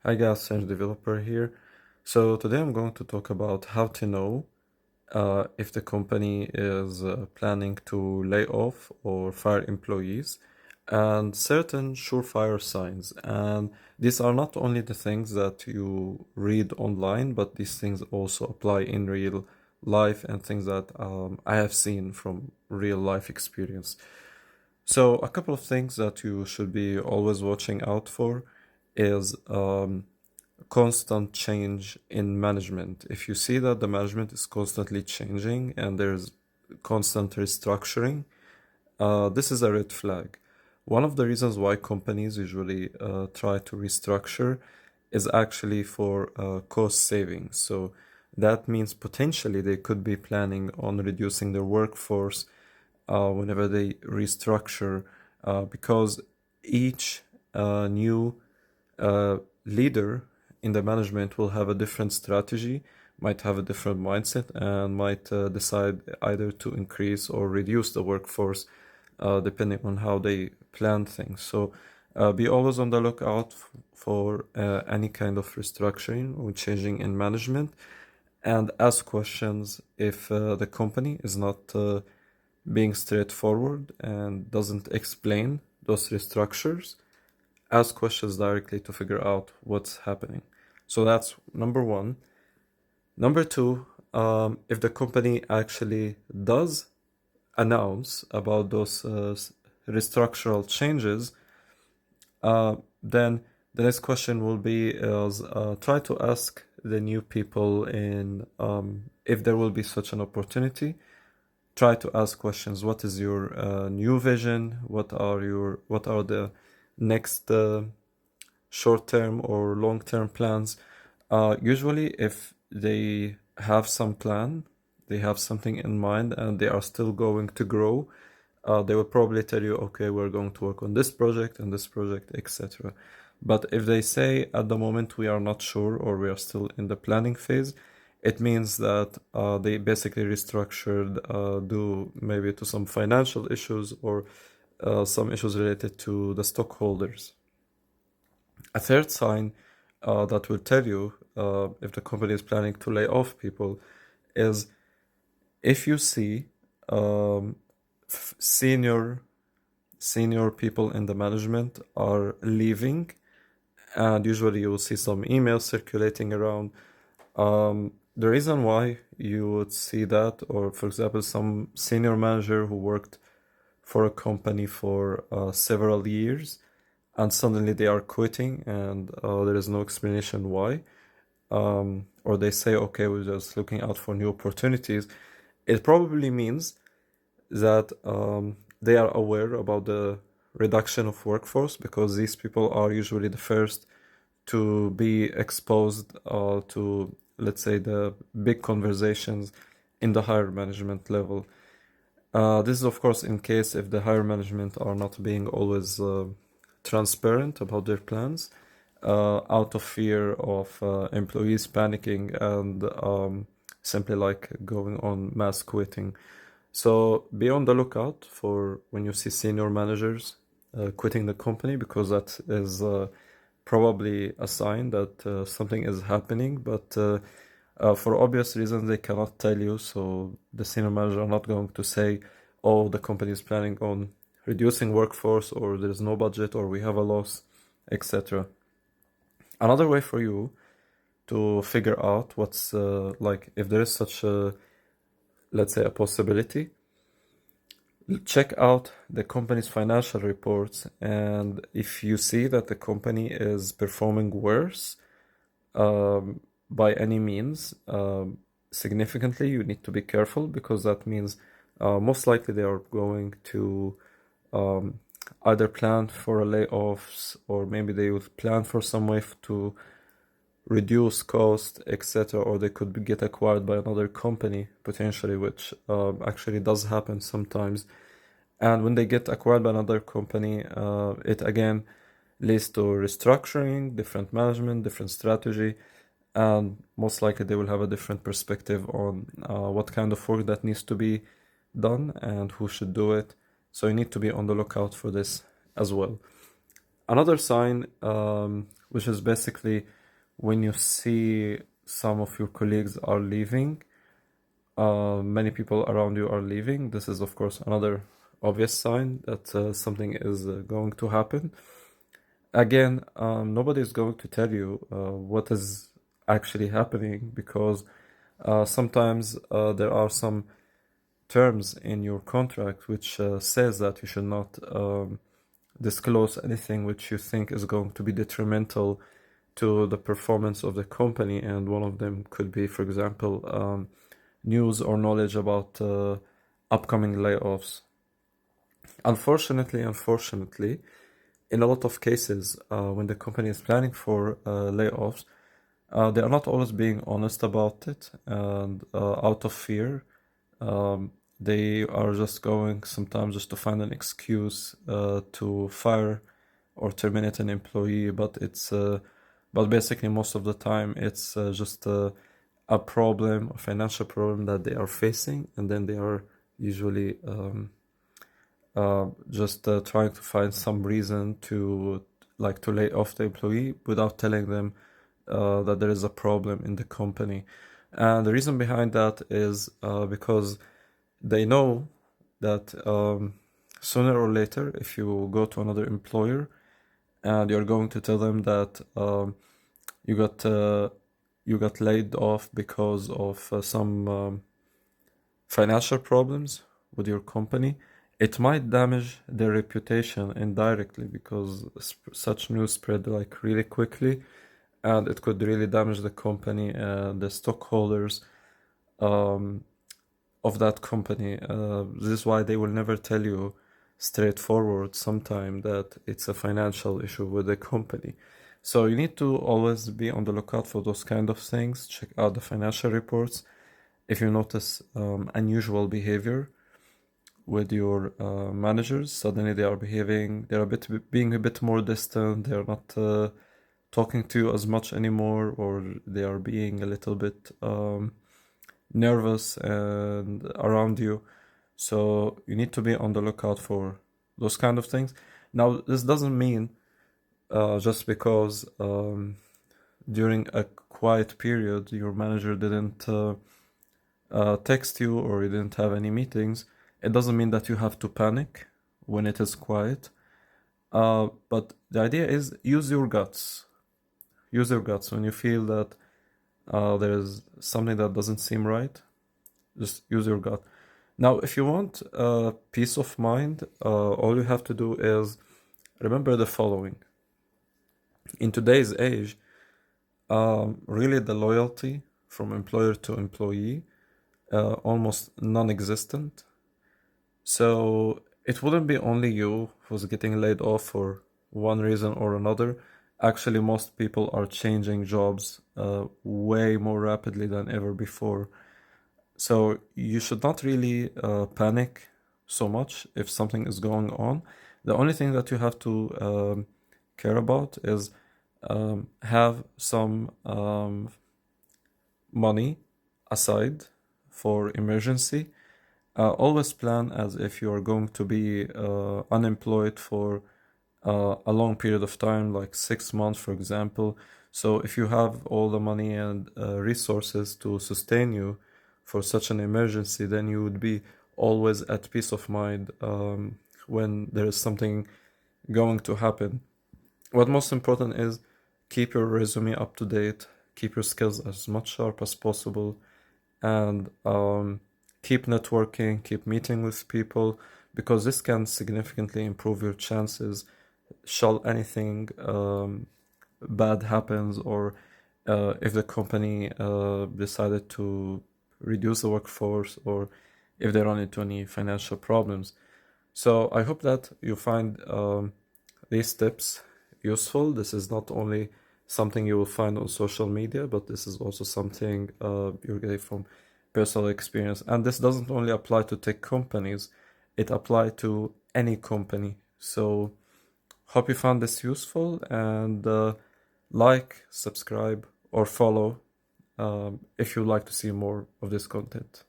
Hi guys, Change Developer here. So today I'm going to talk about how to know if the company is planning to lay off or fire employees and certain surefire signs. And these are not only the things that you read online, but these things also apply in real life and things that I have seen from real life experience. So a couple of things that you should be always watching out for is constant change in management. If you see that the management is constantly changing and there's constant restructuring, this is a red flag. One of the reasons why companies usually try to restructure is actually for cost savings. So that means potentially they could be planning on reducing their workforce whenever they restructure, because each new leader in the management will have a different strategy, might have a different mindset, and might decide either to increase or reduce the workforce depending on how they plan things. So be always on the lookout for any kind of restructuring or changing in management, and ask questions if the company is not being straightforward and doesn't explain those restructures. Ask questions directly to figure out what's happening. So that's number one. Number two, if the company actually does announce about those restructural changes, then the next question will be is try to ask the new people in if there will be such an opportunity. Try to ask questions. What is your new vision? What are the next short-term or long-term plans? Usually, if they have some plan, they have something in mind, and they are still going to grow, they will probably tell you, okay, we're going to work on this project and this project, etc. But if they say at the moment we are not sure or we are still in the planning phase, it means that they basically restructured due maybe to some financial issues or some issues related to the stockholders. A third sign that will tell you if the company is planning to lay off people is if you see um, senior people in the management are leaving, and usually you will see some emails circulating around. The reason why you would see that, or for example, some senior manager who worked for a company for several years and suddenly they are quitting and there is no explanation why, or they say, okay, we're just looking out for new opportunities, it probably means that they are aware about the reduction of workforce, because these people are usually the first to be exposed to, let's say, the big conversations in the higher management level. This is, of course, in case if the higher management are not being always transparent about their plans, out of fear of employees panicking and simply like going on mass quitting. So be on the lookout for when you see senior managers quitting the company, because that is probably a sign that something is happening. But for obvious reasons, they cannot tell you. So the senior manager are not going to say, "Oh, the company is planning on reducing workforce, or there is no budget, or we have a loss, etc." Another way for you to figure out what's like if there is such a, let's say, a possibility, check out the company's financial reports, and if you see that the company is performing worse by any means significantly, you need to be careful, because that means most likely they are going to um, either plan for a layoffs, or maybe they will plan for some way to reduce cost, etc., or they could get acquired by another company potentially, which actually does happen sometimes. And when they get acquired by another company, it again leads to restructuring, different management, different strategy, and most likely they will have a different perspective on what kind of work that needs to be done and who should do it. So you need to be on the lookout for this as well. Another sign which is basically when you see some of your colleagues are leaving, many people around you are leaving. This is, of course, another obvious sign that something is going to happen. Again, nobody is going to tell you what is actually happening because sometimes there are some terms in your contract which says that you should not disclose anything which you think is going to be detrimental to the performance of the company, and one of them could be, for example, news or knowledge about upcoming layoffs. Unfortunately, in a lot of cases, when the company is planning for layoffs, they are not always being honest about it, and out of fear, they are just going sometimes just to find an excuse to fire or terminate an employee. But basically most of the time it's just a problem, a financial problem that they are facing, and then they are usually just trying to find some reason to lay off the employee without telling them that there is a problem in the company. And the reason behind that is because they know that sooner or later, if you go to another employer and you're going to tell them that you got laid off because of some financial problems with your company, it might damage their reputation indirectly because such news spread like really quickly, and it could really damage the company and the stockholders of that company. This is why they will never tell you straightforward sometime that it's a financial issue with the company. So you need to always be on the lookout for those kind of things. Check out the financial reports. If you notice unusual behavior with your managers, suddenly they're being a bit more distant. They're not talking to you as much anymore, or they are being a little bit nervous and around you. So you need to be on the lookout for those kind of things. Now, this doesn't mean just because during a quiet period your manager didn't text you or you didn't have any meetings, it doesn't mean that you have to panic when it is quiet. But the idea is use your guts. Use your guts when you feel that there is something that doesn't seem right. Just use your gut. Now, if you want peace of mind, all you have to do is remember the following. In today's age, really the loyalty from employer to employee almost non-existent. So it wouldn't be only you who's getting laid off for one reason or another. Actually, most people are changing jobs way more rapidly than ever before. So you should not really panic so much if something is going on. The only thing that you have to care about is have some money aside for emergency. Always plan as if you are going to be unemployed for a long period of time, like 6 months, for example. So if you have all the money and resources to sustain you for such an emergency, then you would be always at peace of mind when there is something going to happen. What most important is keep your resume up to date, keep your skills as much sharp as possible, and keep networking, keep meeting with people, because this can significantly improve your chances shall anything bad happens, or if the company decided to reduce the workforce, or if they run into any financial problems. So I hope that you find these tips useful. This is not only something you will find on social media, but this is also something you're getting from personal experience. And this doesn't only apply to tech companies, it applies to any company. So hope you found this useful, and like, subscribe, or follow if you'd like to see more of this content.